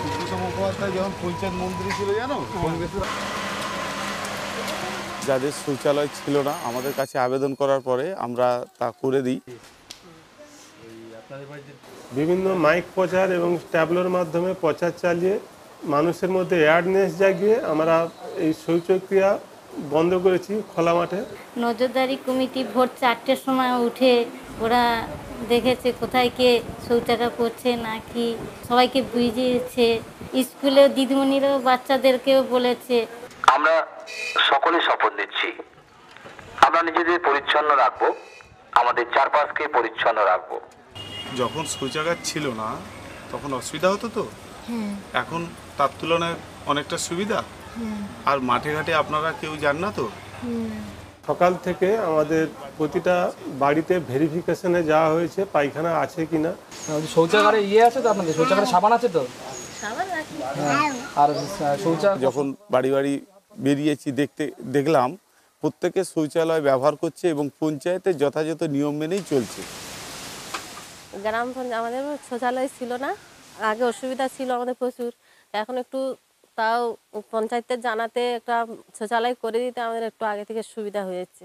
সুব্রত মুখোপাধ্যায় যখন পঞ্চায়েত মন্ত্রী ছিল জানো, কংগ্রেসের যাদের শৌচালয় ছিল না আমাদের কাছে আবেদন করার পরে আমরা তা করে দিই। বিভিন্ন মাইক প্রচার এবং ট্যাবলোর মাধ্যমে প্রচার চালিয়ে মানুষের মধ্যে অ্যাওয়ারনেস জাগিয়ে আমরা এই শৌচক্রিয়া বন্ধ করেছি খোলা মাঠে। নজরদারি কমিটি ভোর 4টের সময় উঠে ওরা দেখেছে কোথায় কে শৌচাগার করছে নাকি, সবাইকে বুঝিয়েছে। স্কুলে দিদিমণিরাও বাচ্চাদেরকেও বলেছে। আমরা সকলে শপথ নিচ্ছি আমরা নিজেদের পরিচ্ছন্ন রাখবো, আমাদের চারপাশকে পরিচ্ছন্ন রাখবো। যখন শৌচাগার ছিল না তখন অসুবিধা হতো তো, এখন তার তুলনায় অনেকটা সুবিধা। আর মাঠে ঘাটে আপনারা কেউ যান না তো। সকাল থেকে আমাদের প্রতিটা বাড়িতে ভেরিফিকেশনে যাওয়া হয়েছে পায়খানা আছে কিনা। শৌচাগারে আছে তো, আপনাদের শৌচাগারে সাবান আছে তো? আর যখন বাড়ি বাড়ি বেরিয়েছি দেখলাম প্রত্যেকে শৌচালয় ব্যবহার করছে এবং পঞ্চায়েতের যথাযথ নিয়ম মেনেই চলছে। গ্রাম আমাদের শৌচালয় ছিল না, আগে অসুবিধা ছিল আমাদের প্রচুর। এখন একটু তাও পঞ্চায়েতের জানাতে একটা শৌচালয় করে দিতে আমাদের একটু আগে থেকে সুবিধা হয়েছে।